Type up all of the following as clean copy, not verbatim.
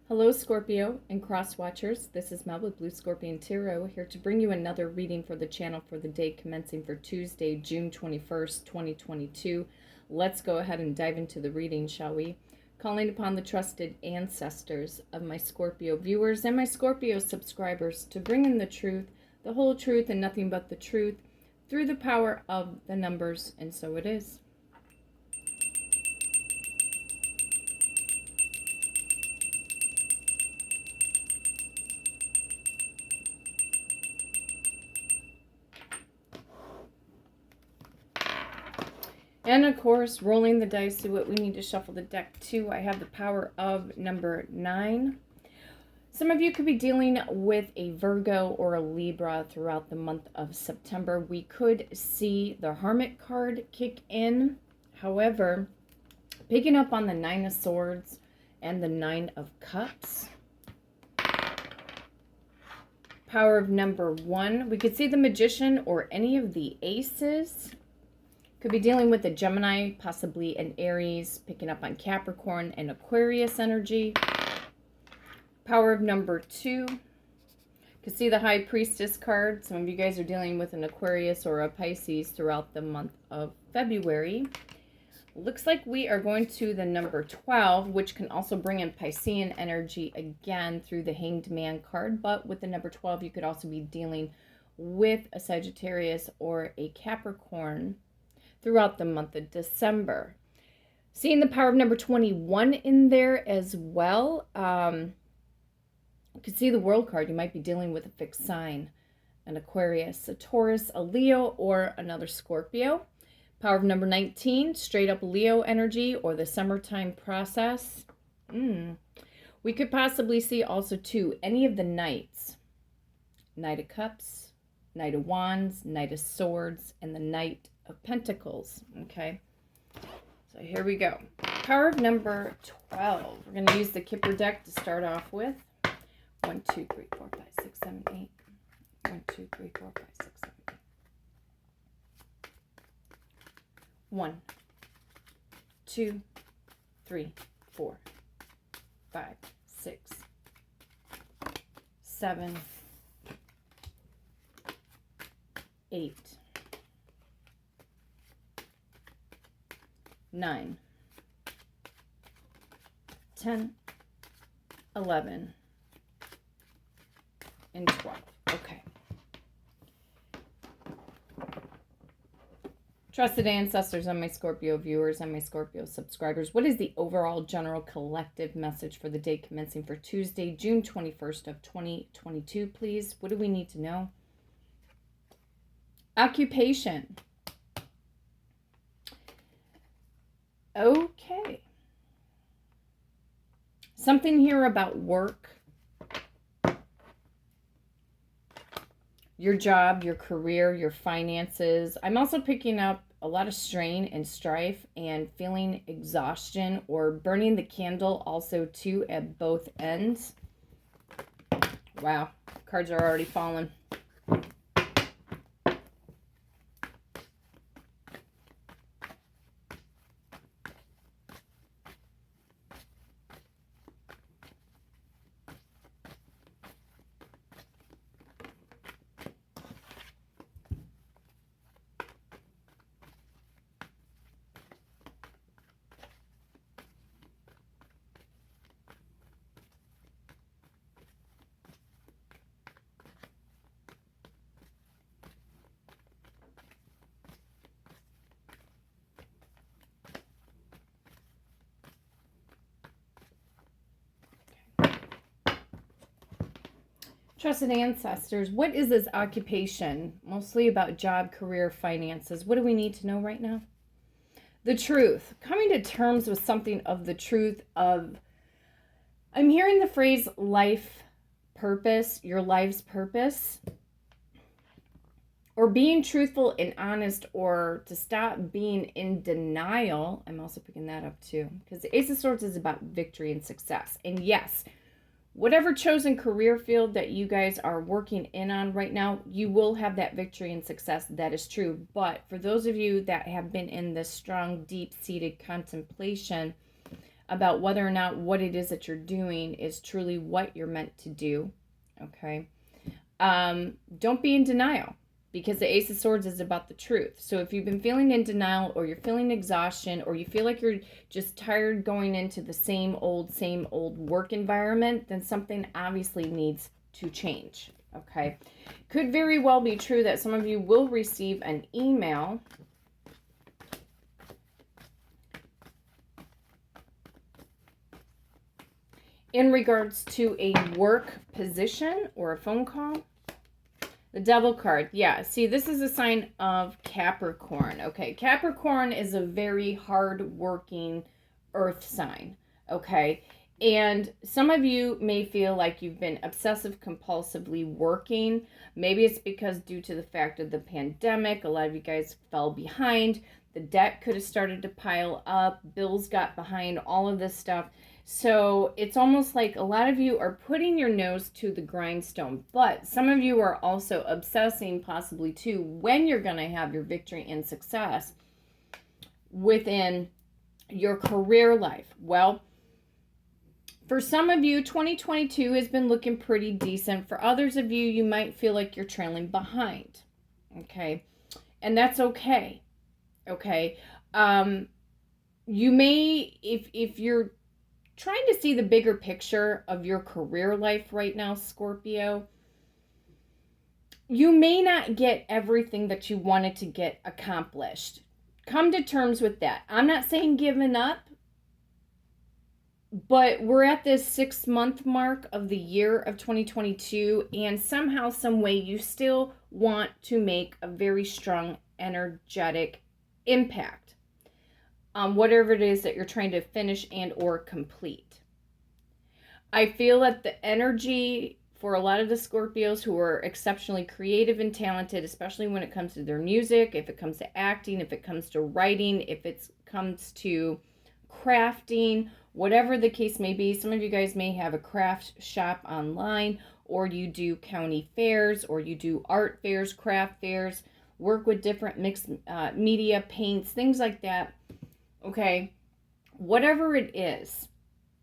Hello, Scorpio and Cross Watchers. This is Mel with Blue Scorpion Tarot, here to bring you another reading for the channel for the day commencing for Tuesday, June 21st, 2022. Let's go ahead and dive into the reading, shall we? Calling upon the trusted ancestors of my Scorpio viewers and my Scorpio subscribers to bring in the truth, the whole truth, and nothing but the truth through the power of the numbers, and so it is. And of course, rolling the dice to what we need to shuffle the deck to. I have the power of number 9. Some of you could be dealing with a Virgo or a Libra throughout the month of September. We could see the Hermit card kick in. However, picking up on the 9 of Swords and the 9 of Cups. Power of number 1. We could see the Magician or any of the Aces. Could be dealing with a Gemini, possibly an Aries, picking up on Capricorn and Aquarius energy. Power of number 2. Could see the High Priestess card. Some of you guys are dealing with an Aquarius or a Pisces throughout the month of February. Looks like we are going to the number 12, which can also bring in Piscean energy again through the Hanged Man card. But with the number 12, you could also be dealing with a Sagittarius or a Capricorn throughout the month of December. Seeing the power of number 21 in there as well. You can see the World card. You might be dealing with a fixed sign, an Aquarius, a Taurus, a Leo, or another Scorpio. Power of number 19, straight up Leo energy or the summertime process. We could possibly see also too any of the knights. Knight of Cups, Knight of Wands, Knight of Swords, and the Knight of Pentacles. Okay, so here we go. Power of number 12. We're going to use the Kipper deck to start off with. 1, 2, 3, 4, 5, 6, 7, 8. 1, 2, 3, 4, 5, 6, 7, 8. 1, 2, 3, 4, 5, 6, 7, 8. 9, 10, 11, and 12. Okay. Trusted ancestors and my Scorpio viewers and my Scorpio subscribers, what is the overall general collective message for the day commencing for Tuesday, June 21st of 2022, please? What do we need to know? Occupation. Okay. Something here about work, your job, your career, your finances. I'm also picking up a lot of strain and strife and feeling exhaustion or burning the candle also too at both ends. Wow, cards are already falling. Trusted ancestors, what is this occupation? Mostly about job, career, finances. What do we need to know right now? The truth. Coming to terms with something of the truth of, I'm hearing the phrase life purpose, your life's purpose, or being truthful and honest, or to stop being in denial. I'm also picking that up too, because the Ace of Swords is about victory and success. And yes, whatever chosen career field that you guys are working in on right now, you will have that victory and success. That is true. But for those of you that have been in this strong, deep-seated contemplation about whether or not what it is that you're doing is truly what you're meant to do. Okay. Don't be in denial, because the Ace of Swords is about the truth. So if you've been feeling in denial, or you're feeling exhaustion, or you feel like you're just tired going into the same old work environment, then something obviously needs to change. Okay. Could very well be true that some of you will receive an email in regards to a work position or a phone call. The Devil card. Yeah, see, this is a sign of Capricorn. Okay, Capricorn is a very hard-working earth sign. Okay, and some of you may feel like you've been obsessive compulsively working. Maybe it's because due to the fact of the pandemic, a lot of you guys fell behind. The debt could have started to pile up. Bills got behind, all of this stuff. So it's almost like a lot of you are putting your nose to the grindstone, but some of you are also obsessing possibly too when you're going to have your victory and success within your career life. Well, for some of you, 2022 has been looking pretty decent. For others of you, you might feel like you're trailing behind. Okay. And that's okay. Okay. You may, if you're trying to see the bigger picture of your career life right now, Scorpio, you may not get everything that you wanted to get accomplished. Come to terms with that. I'm not saying giving up, but we're at this 6-month mark of the year of 2022, and somehow, some way, you still want to make a very strong, energetic impact on whatever it is that you're trying to finish and or complete. I feel that the energy for a lot of the Scorpios who are exceptionally creative and talented, especially when it comes to their music, if it comes to acting, if it comes to writing, if it comes to crafting, whatever the case may be. Some of you guys may have a craft shop online, or you do county fairs, or you do art fairs, craft fairs, work with different mixed media, paints, things like that. Okay, whatever it is,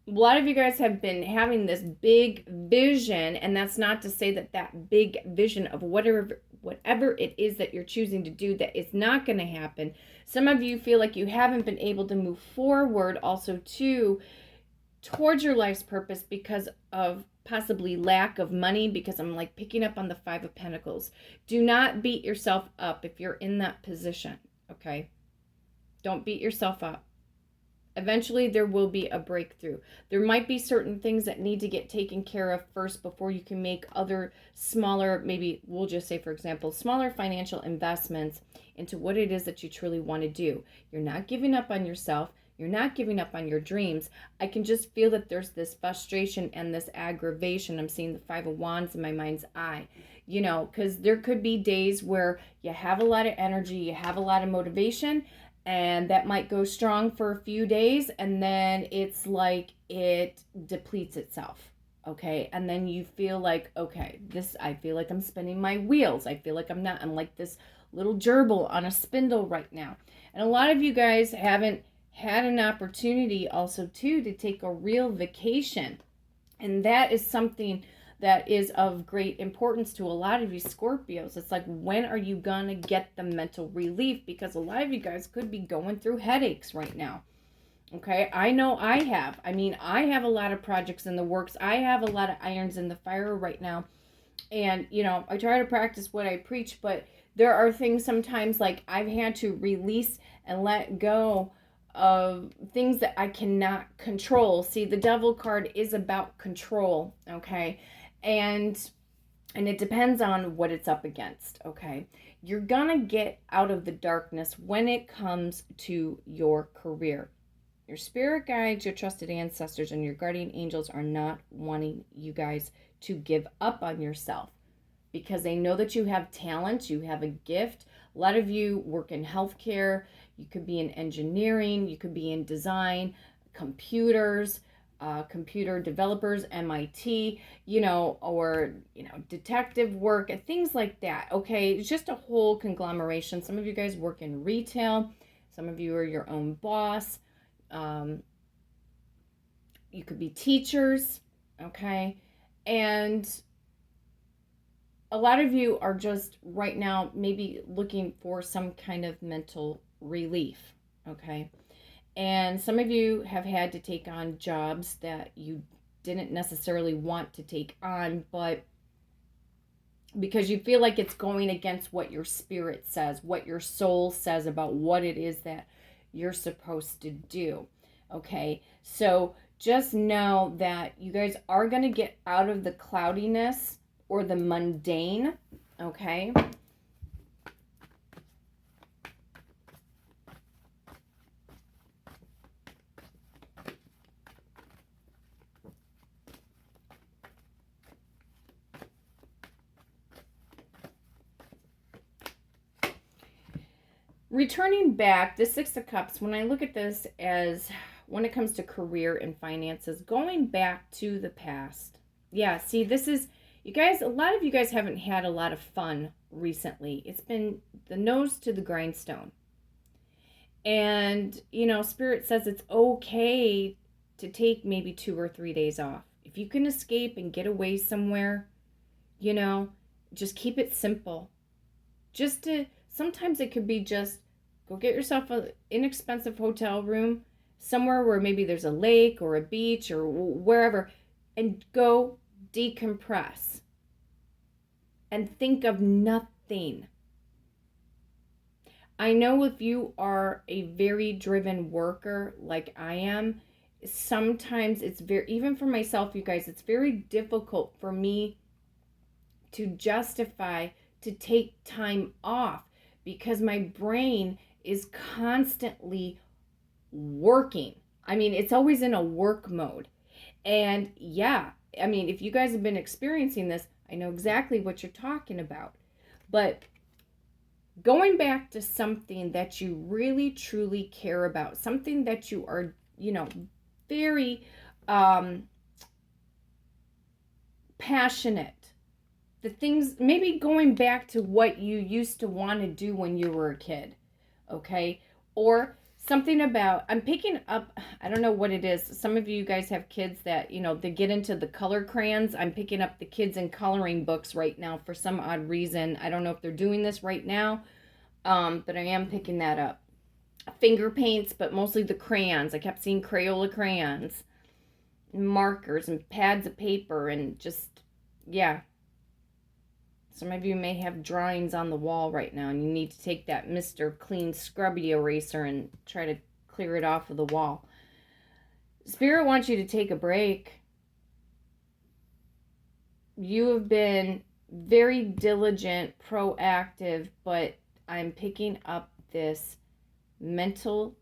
a lot of you guys have been having this big vision, and that's not to say that that big vision of whatever it is that you're choosing to do, that it's not going to happen. Some of you feel like you haven't been able to move forward also too towards your life's purpose because of possibly lack of money, because I'm like picking up on the 5 of Pentacles. Do not beat yourself up if you're in that position, okay? Don't beat yourself up. Eventually, there will be a breakthrough. There might be certain things that need to get taken care of first before you can make other smaller, maybe we'll just say, for example, smaller financial investments into what it is that you truly want to do. You're not giving up on yourself. You're not giving up on your dreams. I can just feel that there's this frustration and this aggravation. I'm seeing the 5 of Wands in my mind's eye. You know, because there could be days where you have a lot of energy, you have a lot of motivation, and that might go strong for a few days, and then it's like it depletes itself, okay? And then you feel like, okay, I feel like I'm spinning my wheels. I feel like I'm like this little gerbil on a spindle right now. And a lot of you guys haven't had an opportunity also too to take a real vacation. And that is something that is of great importance to a lot of you Scorpios. It's like, when are you gonna get the mental relief? Because a lot of you guys could be going through headaches right now. Okay, I know I have. I mean, I have a lot of projects in the works. I have a lot of irons in the fire right now. And, you know, I try to practice what I preach, but there are things sometimes like I've had to release and let go of things that I cannot control. See, the Devil card is about control, okay? And it depends on what it's up against, okay? You're gonna get out of the darkness when it comes to your career. Your spirit guides, your trusted ancestors, and your guardian angels are not wanting you guys to give up on yourself, because they know that you have talent, you have a gift. A lot of you work in healthcare, you could be in engineering, you could be in design, computers, computer developers, MIT, you know, or, you know, detective work and things like that, okay? It's just a whole conglomeration. Some of you guys work in retail, some of you are your own boss, You could be teachers, okay? And a lot of you are just right now maybe looking for some kind of mental relief, okay? And some of you have had to take on jobs that you didn't necessarily want to take on, but because you feel like it's going against what your spirit says, what your soul says about what it is that you're supposed to do, okay? So just know that you guys are going to get out of the cloudiness or the mundane, okay? Returning back, the Six of Cups, when I look at this as when it comes to career and finances, going back to the past. Yeah, see, this is, you guys, a lot of you guys haven't had a lot of fun recently. It's been the nose to the grindstone. And, you know, Spirit says it's okay to take maybe 2 or 3 days off. If you can escape and get away somewhere, you know, just keep it simple. Sometimes it could be just go get yourself an inexpensive hotel room somewhere where maybe there's a lake or a beach or wherever, and go decompress and think of nothing. I know if you are a very driven worker like I am, sometimes it's very, even for myself, you guys, it's very difficult for me to justify to take time off because my brain is constantly working. I mean, it's always in a work mode. And yeah, I mean, if you guys have been experiencing this, I know exactly what you're talking about. But going back to something that you really truly care about, something that you are, you know, very passionate. The things, maybe going back to what you used to want to do when you were a kid, okay? Or something about, I'm picking up, I don't know what it is. Some of you guys have kids that, you know, they get into the color crayons. I'm picking up the kids in coloring books right now for some odd reason. I don't know if they're doing this right now, but I am picking that up. Finger paints, but mostly the crayons. I kept seeing Crayola crayons, markers, and pads of paper, and just, yeah. Some of you may have drawings on the wall right now, and you need to take that Mr. Clean Scrubby eraser and try to clear it off of the wall. Spirit wants you to take a break. You have been very diligent, proactive, but I'm picking up this mental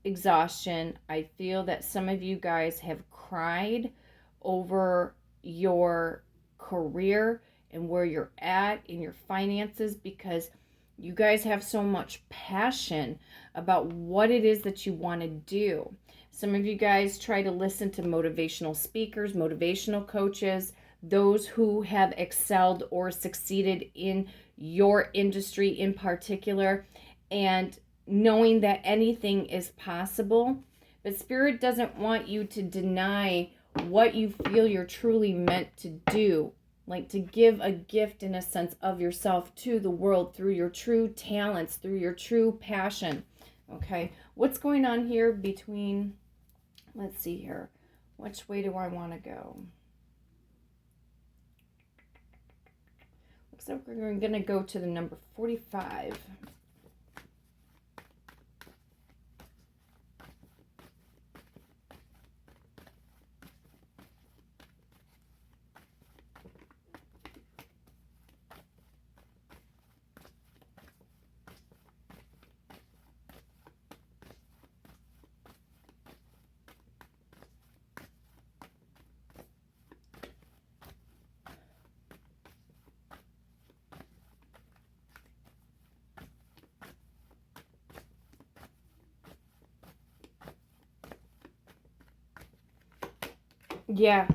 exhaustion. I feel that some of you guys have cried over your career and where you're at in your finances because you guys have so much passion about what it is that you want to do. Some of you guys try to listen to motivational speakers, motivational coaches, those who have excelled or succeeded in your industry in particular, and knowing that anything is possible. But Spirit doesn't want you to deny what you feel you're truly meant to do. Like to give a gift in a sense of yourself to the world through your true talents, through your true passion. Okay, what's going on here between, let's see here. Which way do I want to go? Looks like we're going to go to the number 45. Yeah,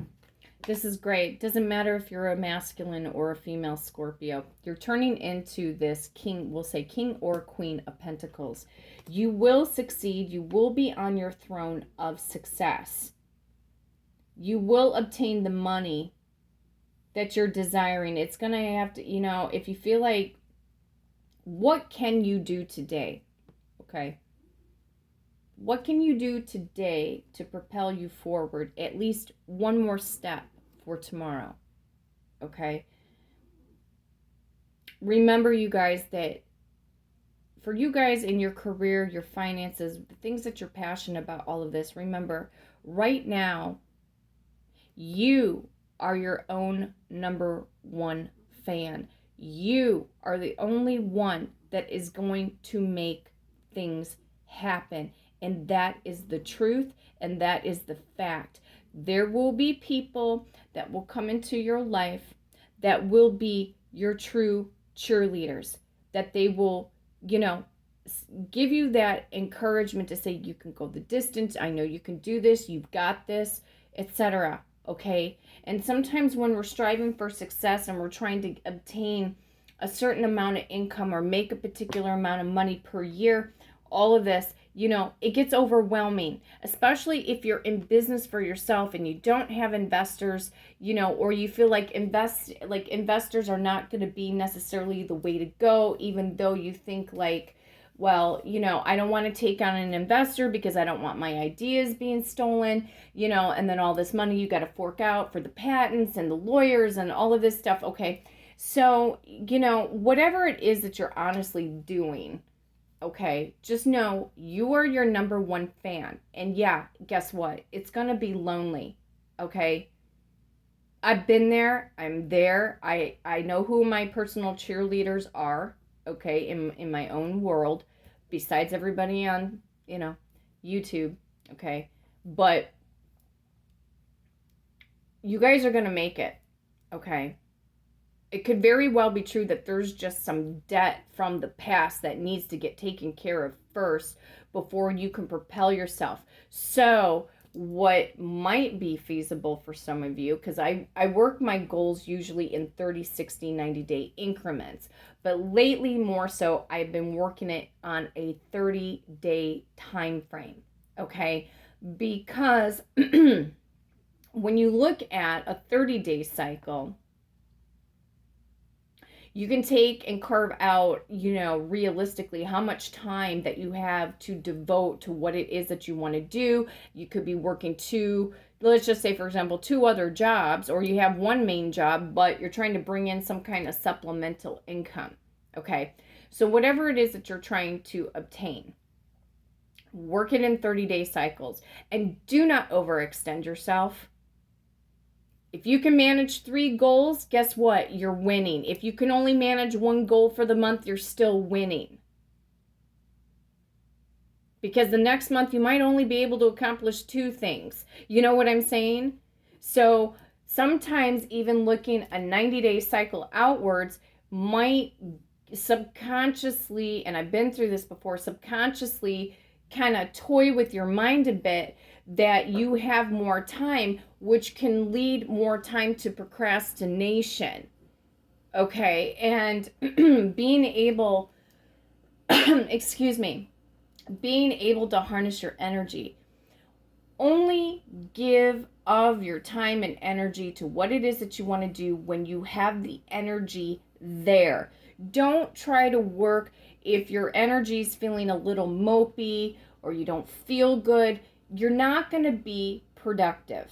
this is great. Doesn't matter if you're a masculine or a female Scorpio. You're turning into this king, we'll say king or queen of pentacles. You will succeed. You will be on your throne of success. You will obtain the money that you're desiring. It's going to have to, if you feel like, what can you do today? Okay. What can you do today to propel you forward at least one more step for tomorrow? Okay. Remember, you guys, that for you guys in your career, your finances, the things that you're passionate about, all of this, remember, right now, you are your own number one fan. You are the only one that is going to make things happen. And that is the truth, and that is the fact. There will be people that will come into your life that will be your true cheerleaders, that they will, give you that encouragement to say, you can go the distance. I know you can do this. You've got this, etc. Okay. And sometimes when we're striving for success and we're trying to obtain a certain amount of income or make a particular amount of money per year, all of this, it gets overwhelming, especially if you're in business for yourself and you don't have investors, or you feel like investors are not going to be necessarily the way to go, even though you think like, well, I don't want to take on an investor because I don't want my ideas being stolen, and then all this money you got to fork out for the patents and the lawyers and all of this stuff. Okay. So, whatever it is that you're honestly doing, okay, just know you are your number one fan. And yeah, guess what? It's going to be lonely. Okay. I've been there. I'm there. I know who my personal cheerleaders are. Okay. In my own world, besides everybody on, YouTube. Okay. But you guys are going to make it. Okay. It could very well be true that there's just some debt from the past that needs to get taken care of first before you can propel yourself. So what might be feasible for some of you, because I work my goals usually in 30, 60, 90-day increments. But lately more so, I've been working it on a 30-day time frame. Okay? Because when you look at a 30-day cycle, you can take and carve out, realistically how much time that you have to devote to what it is that you want to do. You could be working let's just say, for example, 2 other jobs, or you have one main job, but you're trying to bring in some kind of supplemental income. Okay. So whatever it is that you're trying to obtain, work it in 30-day cycles, and do not overextend yourself. If you can manage 3 goals, guess what? You're winning. If you can only manage 1 goal for the month, you're still winning. Because the next month you might only be able to accomplish 2 things. You know what I'm saying? So sometimes even looking a 90-day cycle outwards might subconsciously, and I've been through this before, subconsciously kind of toy with your mind a bit that you have more time, which can lead more time to procrastination. Okay, and being able, being able to harness your energy. Only give of your time and energy to what it is that you want to do when you have the energy there. Don't try to work if your energy is feeling a little mopey or you don't feel good. You're not going to be productive.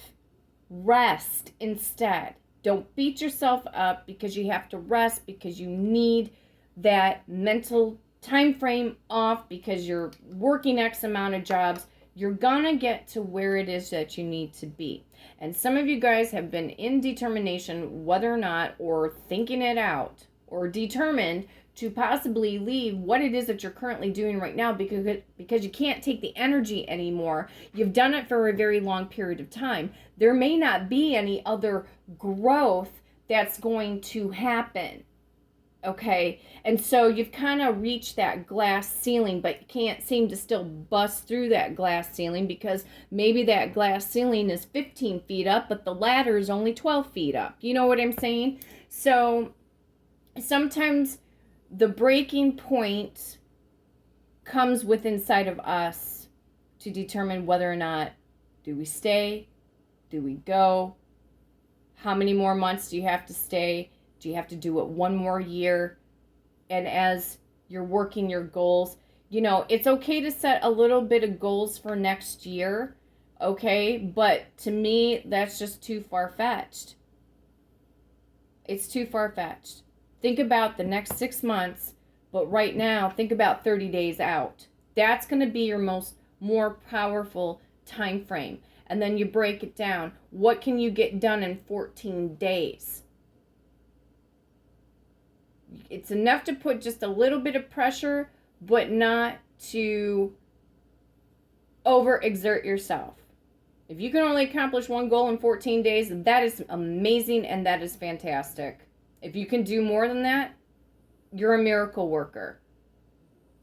Rest instead. Don't beat yourself up because you have to rest, because you need that mental time frame off, because you're working X amount of jobs. You're going to get to where it is that you need to be. And some of you guys have been in determination, whether or not, or thinking it out, or determined to possibly leave what it is that you're currently doing right now because you can't take the energy anymore. You've done it for a very long period of time. There may not be any other growth that's going to happen. Okay, and so you've kind of reached that glass ceiling, but you can't seem to still bust through that glass ceiling because maybe that glass ceiling is 15 feet up, but the ladder is only 12 feet up. You know what I'm saying? So sometimes the breaking point comes within inside of us to determine whether or not do we stay Do we go? How many more months do you have to stay? Do you have to do it one more year? And as you're working your goals, you know, it's okay to set a little bit of goals for next year, okay? But to me, that's just too far-fetched. It's too far-fetched. Think about the next 6 months, but right now, think about 30 days out. That's going to be your more powerful time frame. And then you break it down. What can you get done in 14 days? It's enough to put just a little bit of pressure, but not to overexert yourself. If you can only accomplish one goal in 14 days, that is amazing and that is fantastic. If you can do more than that, you're a miracle worker.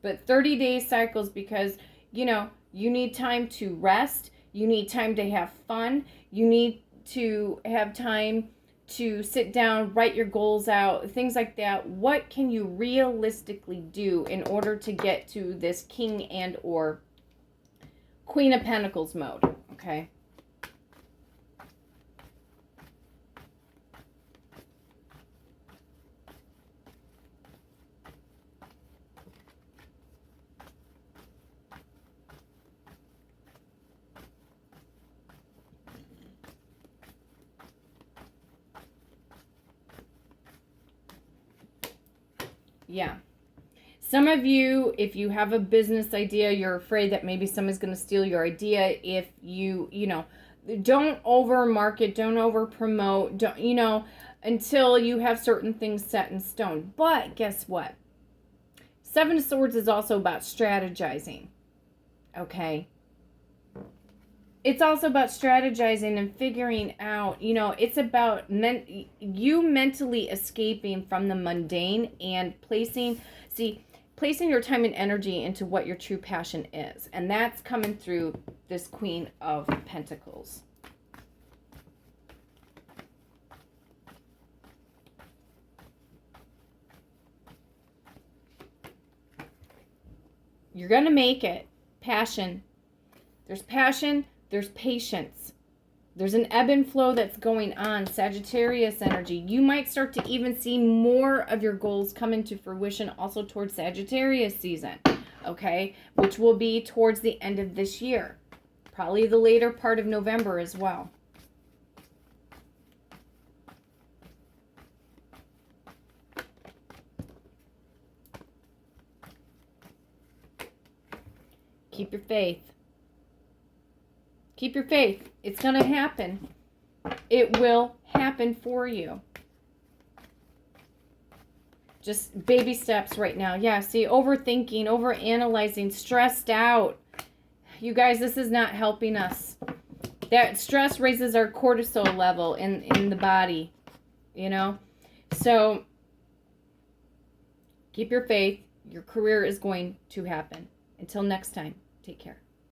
But 30-day cycles, because, you know, you need time to rest. You need time to have fun. You need to have time to sit down, write your goals out, things like that. What can you realistically do in order to get to this King and or Queen of Pentacles mode? Okay. Yeah. Some of you, if you have a business idea, you're afraid that maybe someone's going to steal your idea. If you know, don't over market, don't over promote, don't, you know, until you have certain things set in stone. But guess what? Seven of Swords is also about strategizing. Okay. It's also about strategizing and figuring out, you know, it's about you mentally escaping from the mundane and placing your time and energy into what your true passion is. And that's coming through this Queen of Pentacles. You're going to make it. Passion. There's passion. There's patience. There's an ebb and flow that's going on. Sagittarius energy. You might start to even see more of your goals come into fruition also towards Sagittarius season. Okay? Which will be towards the end of this year. Probably the later part of November as well. Keep your faith. Keep your faith. It's going to happen. It will happen for you. Just baby steps right now. Yeah, see, overthinking, overanalyzing, stressed out. You guys, this is not helping us. That stress raises our cortisol level in the body, you know? So, keep your faith. Your career is going to happen. Until next time, take care.